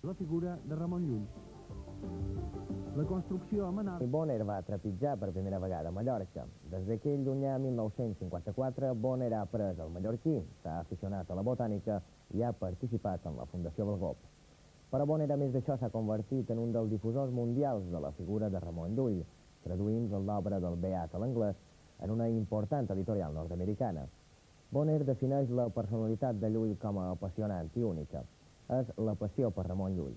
la figura de Ramon Llull. La construcció a Menorca... Bonner va trepitjar per primera vegada a Mallorca. Des d'aquell llunyà 1954, Bonner ha après el mallorquí, s'ha aficionat a la botànica i ha participat en la Fundació Balgop. Però Bonner, a més d'això, s'ha convertit en un dels difusors mundials de la figura de Ramon Llull, traduint l'obra del Beat a l'anglès en una important editorial nord-americana. Bonner defineix la personalitat de Llull com a apassionant i única. És la passió per Ramon Llull.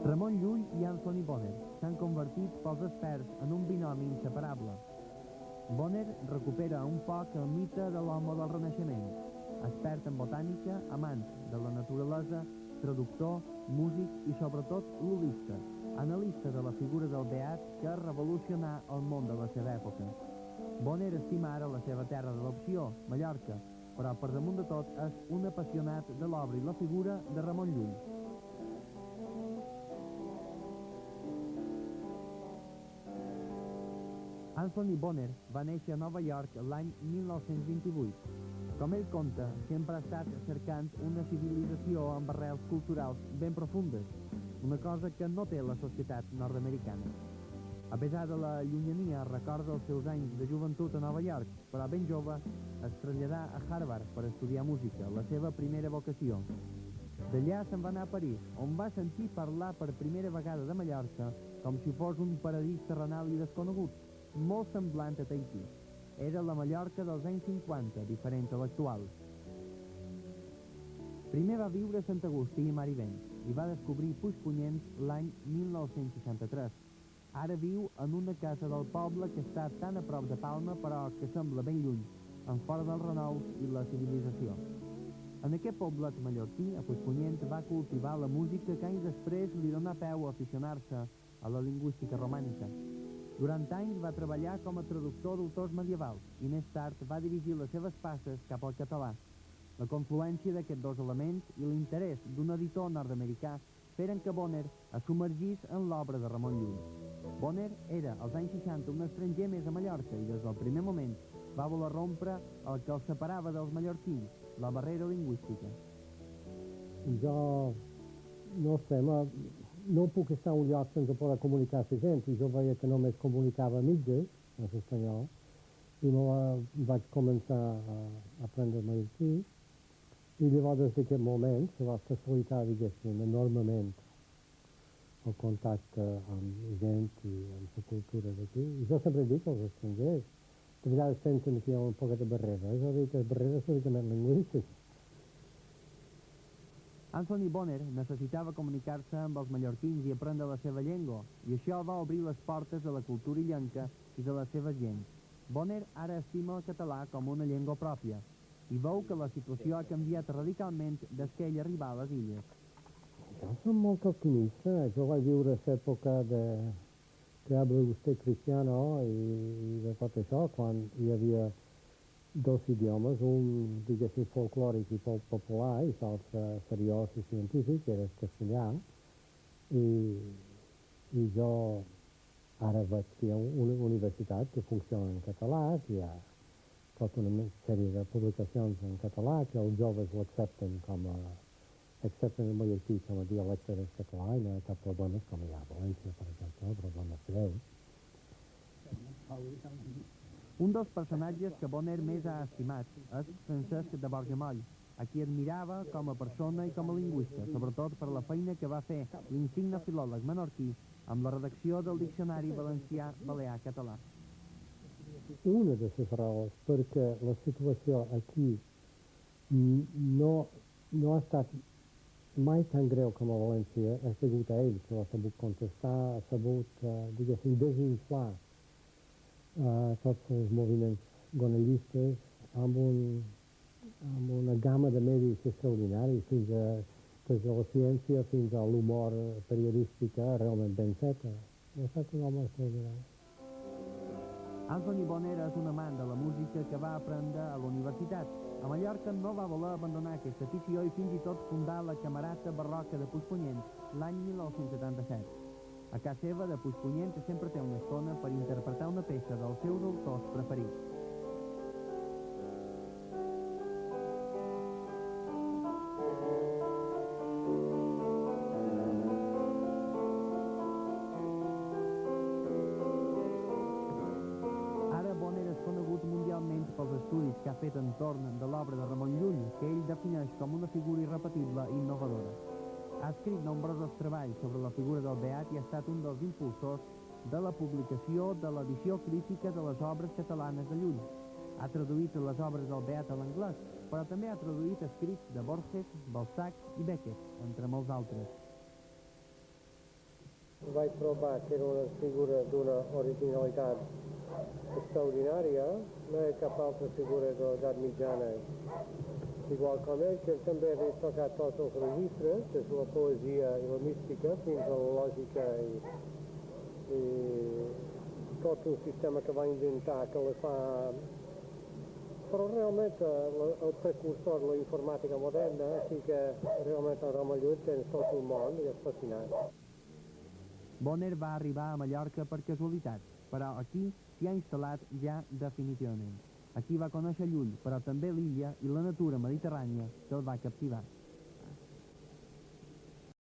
Ramon Llull i Anthony Bonner s'han convertit pels experts en un binomi inseparable. Bonner recupera un poc el mite de l'home del Renaixement, expert en botànica, amant de la naturalesa, traductor, músic i sobretot lulista, analista de la figura del Beat que revolucionà el món de la seva època. Bonner estima ara la seva terra d'adopció, Mallorca, però per damunt de tot és un apassionat de l'obra i la figura de Ramon Llull. Anthony Bonner va néixer a Nova York l'any 1928. Com ell conta, sempre ha estat cercant una civilització amb arrels culturals ben profundes, una cosa que no té la societat nord-americana. A pesar de la llunyania, recorda els seus anys de joventut a Nova York, però ben jove es traslladà a Harvard per estudiar música, la seva primera vocació. D'allà se'n va anar a París, on va sentir parlar per primera vegada de Mallorca com si fos un paradís terrenal i desconegut, molt semblant a Tahití. Era la Mallorca dels anys 50, diferent a l'actual. Primer va viure a Sant Agustí i Marivent i va descobrir Puigpunyent l'any 1963. Ara viu en una casa del poble que està tan a prop de Palma però que sembla ben lluny, en fora dels renous i la civilització. En aquest poblet mallorquí, a Puigpunyent, va cultivar la música que anys després li donà peu a aficionar-se a la lingüística romànica. Durant anys va treballar com a traductor d'autors medievals i més tard va dirigir les seves passes cap al català. La confluència d'aquests dos elements i l'interès d'un editor nord-americà feren que Bonner es submergís en l'obra de Ramon Llull. Bonner era, als anys 60, un estranger més a Mallorca i des del primer moment va voler rompre el que els separava dels mallorquins, la barrera lingüística. Jo, no sé, no puc estar a un lloc sense poder comunicar amb la gent, i jo veia que només comunicava a mitges, en espanyol, i vaig començar a aprendre mallorquí, i llavors des d'aquest moment se va facilitar, diguéssim, enormement el contacte amb gent i amb la cultura d'aquí. I jo sempre dic als estrangers, de vegades pensen que hi ha una poca de barrera, és a dir, que les barreres són únicament lingüístiques. Anthony Bonner necessitava comunicar-se amb els mallorquins i aprendre la seva llengua, i això va obrir les portes de la cultura illenca i de les seves gents. Bonner ara estima el català com una llengua pròpia, i veu que la situació ha canviat radicalment des que ell arribà a les illes. Jo soc molt optimista. Jo vaig viure l'època que habla vostè cristiano i de tot això, quan hi havia dos idiomes, un, diguéssim, folclòric i poc popular, i l'altre seriós i científic, que era el castellà, i jo ara veig que hi ha una universitat que funciona en català, que hi ha tota una sèrie de publicacions en català, que els joves l'accepten accepten el mallorquí com a dialecte del català i no hi ha cap problema com hi ha a València, per exemple, problemes greus. Un dels personatges que Bonner més ha estimat és Francesc de Borjamoll, a qui admirava com a persona i com a lingüista, sobretot per la feina que va fer l'insigne filòleg menorquí amb la redacció del diccionari valencià-balear-català. Una de les raons perquè la situació aquí no ha estat mai tan greu com a València ha sigut a ell, que l'ha sabut contestar, ha sabut, diguéssim, desinflar tots els moviments gonellistes amb una gamma de medis extraordinaris, des de la ciència fins a l'humor periodística realment ben feta. Ha estat un home extraordinari. Anthony Bonner és un amant de la música que va aprendre a la universitat. A Mallorca no va voler abandonar aquesta afició i fins i tot fundar la Camerata Barroca de Puigpunyent l'any 1977. A casa seva de Puigpunyent sempre té una estona per interpretar una peça dels seus autors preferits. que ha fet entorn de l'obra de Ramon Llull, que ell defineix com una figura irrepetible i innovadora. Ha escrit nombrosos treballs sobre la figura del Beat i ha estat un dels impulsors de la publicació de l'edició crítica de les obres catalanes de Llull. Ha traduït les obres del Beat a l'anglès, però també ha traduït escrits de Borges, Balzac i Beckett, entre molts altres. Vaig trobar que era una figura d'una originalitat extraordinària, no hi ha cap altra figura de l'edat mitjana igual com ell, que també havia tocat tots els registres, des de la poesia i la mística fins a la lògica i tot un sistema que va inventar que la fa... Però realment el precursor de la informàtica moderna, així que realment el Ramon Llull tens tot un món i és fascinant. Bonner va arribar a Mallorca per casualitat, però aquí s'hi ha instal·lat ja definitivament. Aquí va conèixer Llull, però també l'illa i la natura mediterrània que el va captivar.